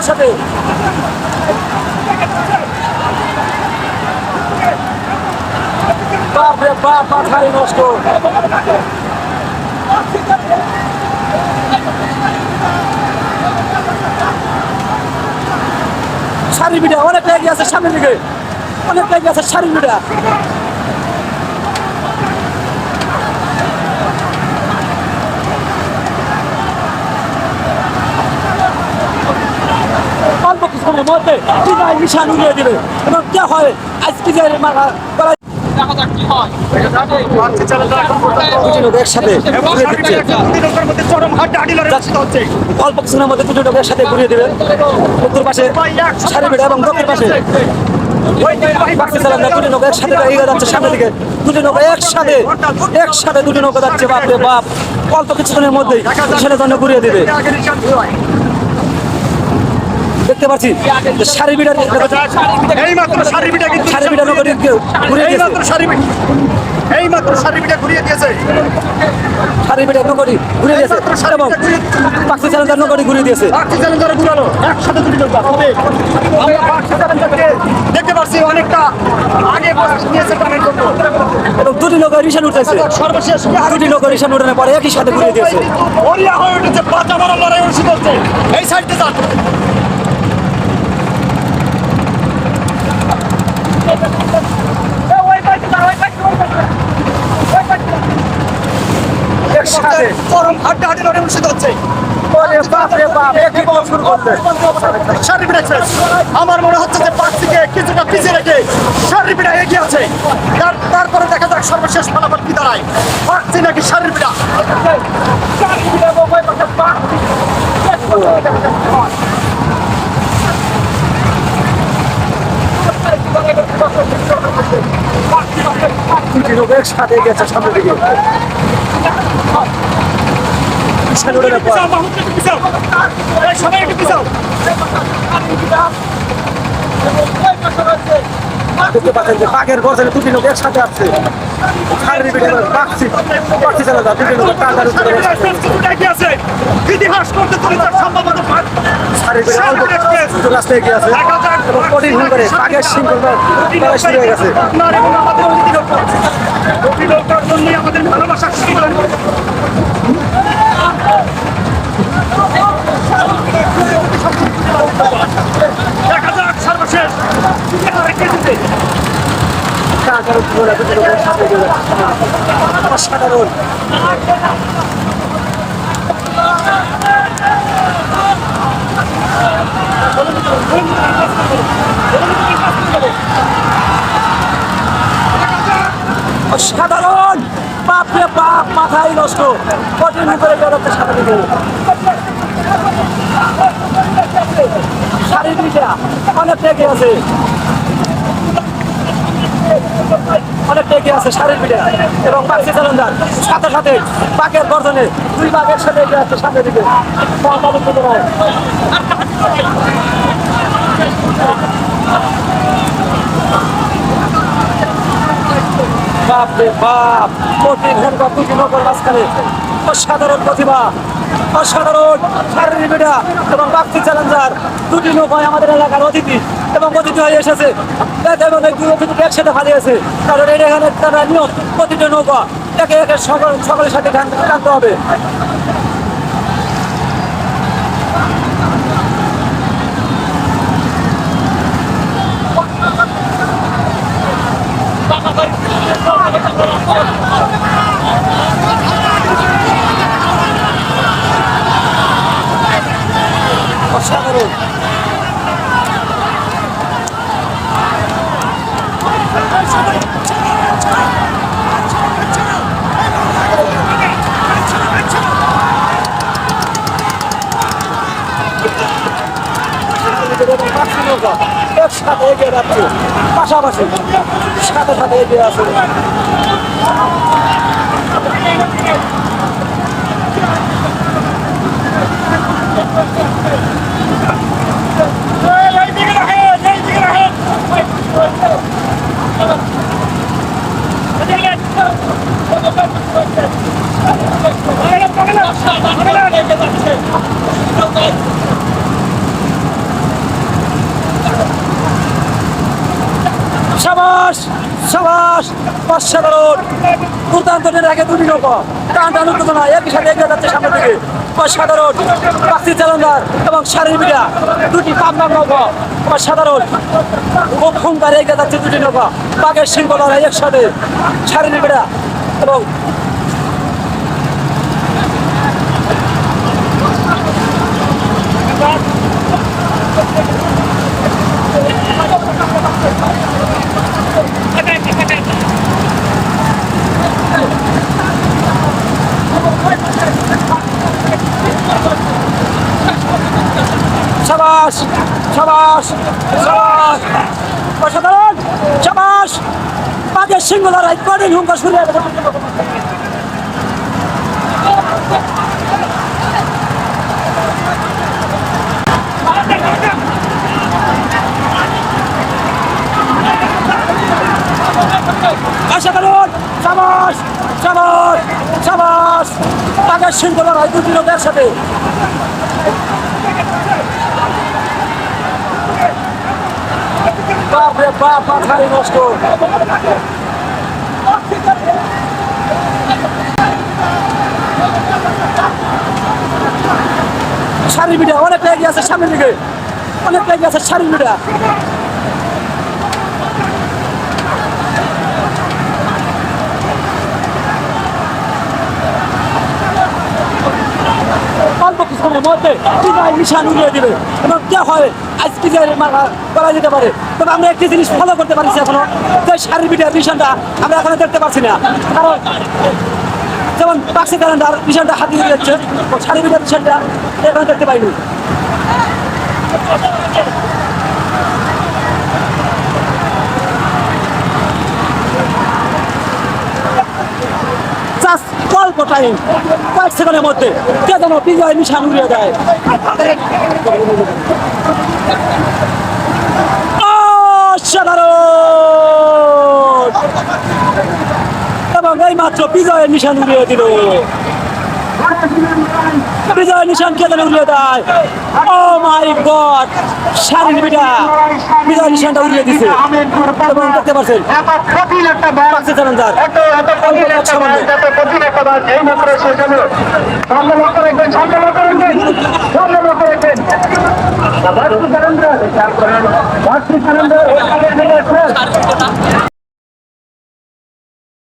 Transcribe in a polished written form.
একসাথে। বাপ রে বাপ, মাথায় নষ্ট। সারি বিটা অনেক এগিয়ে আছে সামনের দিকে, অনেক এগিয়ে আছে সারি বিটা। অল্প কিছুক্ষণের মধ্যে নিশান উড়িয়ে দিবে এবং কে হয় আজকে যে অল্প কিছুক্ষণের মধ্যে দুটো লোক একসাথে ঘুরিয়ে দেবে। উত্তর পাশে সারি বিটা এবং দক্ষিণ পাশে দুটি নৌকা একসাথে এগিয়ে যাচ্ছে সামনের দিকে। দুটি নৌকা একসাথে দুটি নৌকা যাচ্ছে। বাপরে বাপ, অল্প কিছুক্ষণের মধ্যেই সেটার জন্য ঘুরিয়ে দেবে। দেখতে পাচ্ছি সারি বিটা ঘুরিয়ে দিয়েছে এবং পাখি চ্যালেঞ্জার নগরী ঘুরিয়ে দিয়েছে। দেখতে পাচ্ছি অনেকটা আগে এবং দুটি নৌকা রিসান উঠেছে। সর্বশেষ দুটি নৌকা রিসান উঠানোর পরে একই সাথে ঘুরিয়ে দিয়েছে। ওরিয়া হয়ে উঠেছে, বাঁচা মারা লড়াই অনুষ্ঠিত হচ্ছে এই সাইডে যান। চরম হাড্ডাহাড্ডি লড়াই অনুষ্ঠিত হচ্ছে। আমার মনে হচ্ছে যে পার্কটিকে কিছুটা পিছিয়ে রেখে সারিপিটা এগিয়ে আছে। তারপরে দেখা যাক সর্বশেষ ফলাফল কি দাঁড়ায়, পার্কটি নাকি সারিপিটা। একসাথে গেছে সামনের দিকে। দেখতে পাচ্ছেন যে বাঘের গর্জনে দুটি লোক একসাথে আসছে। ইতিহাস করতে চলেছে সম্ভবত রাস্তায় এগিয়ে আছে এবং কঠিন করে বাঘের সিংহ শুরু হয়ে গেছে। আমাদের ভালোবাসা দেখা যাক সর্বশেষ অসাধারণ। অসাধারণ, বাপরে বাপ, মাথায় নষ্ট। কঠিন করে বেরোতে সাথে দিকে সারি দুইটা অনেক এগিয়ে আছে, অনেক এগিয়ে আছে সারির পিঠে এবং পাখি চ্যালেঞ্জার সাথে সাথে বাঘের গর্জনে দুই বাঘের সাথে এগিয়ে আছে সামনের দিকে। বাপরে বাপ, কঠিন ঘন্টা দুটি নৌকার মাঝখানে অসাধারণ প্রতিভা, অসাধারণ শারীরিক বিড়া এবং বাগচি চ্যালেঞ্জার দুটি নৌকায় আমাদের এলাকার অতিথি এবং অতিথি হয়ে এসেছে এবং এই দুই অতিথিকে একসাথে ফালিয়েছে। কারণ এখানে তারা নিয়ম প্রতিটি নৌকা একে একে সকলের সাথে টানতে হবে। অসাধারণ। একসাথে এগিয়ে যাচ্ছে, পাশাপাশি সাথে সাথে এগিয়ে আছে। সাবাস সাবাস অসাধারণ দুর্দান্ত আগে দুটি নৌকা টান টান উত্তেজনা একই সাথে এগিয়ে যাচ্ছে সামনের দিকে অসাধারণ বাক্সি চ্যালেঞ্জার এবং সারির বিটা দুটি পাবনার নৌকা অসাধারণ খুব হুঙ্কারে এগিয়ে যাচ্ছে দুটি নৌকা বাঘের সিংহলারা একসাথে সারির বিটা এবং সাবাস সাবাস সাবাস অসাধারণ সাবাস বাঘের সিংহলারা কঠিন হুঙ্কার শুরু হয়ে গেছে অসাধারণ সাবাস সাবাস সাবাস বাঘের সিংহলারা দুটি লোক একসাথে বাপ রে বাপ মাথায় নষ্ট সারি মিডিয়া অনেক এগিয়ে আছে সামনের দিকে অনেক এগিয়ে আছে সারি মিডিয়া অল্প কিছুক্ষণের মধ্যে নিশান উড়িয়ে দেবে এবং কে হয় আজকে করা যেতে পারে তবে আমরা একটি জিনিস ফলো করতে পারছি এখনো যে সারি মিডিয়ার মিশনটা আমরা এখনো দেখতে পাচ্ছি না কারণ যেমন বাক্সি ক্যালেন্ডার মিশনটা হাতিয়ে দিয়ে যাচ্ছে ও সারি মিডিয়ার মিশনটা এখনো দেখতে পাইনি অল্প টাইম কয়েক সেকেন্ডের মধ্যে কে যেন বিজয় নিশান উড়িয়ে দেয় অসাধারণ এবং এই মাত্র বিজয়ের নিশান উড়িয়ে দিল বিজয় নিশান কে যেন উড়িয়ে দেয় ও মাই গড সারির বিটা বিজয় নিশানটা উড়িয়ে দিছে এবং দেখতে পাচ্ছেন বাক্সি চ্যালেঞ্জার বাক্সি চ্যালেঞ্জার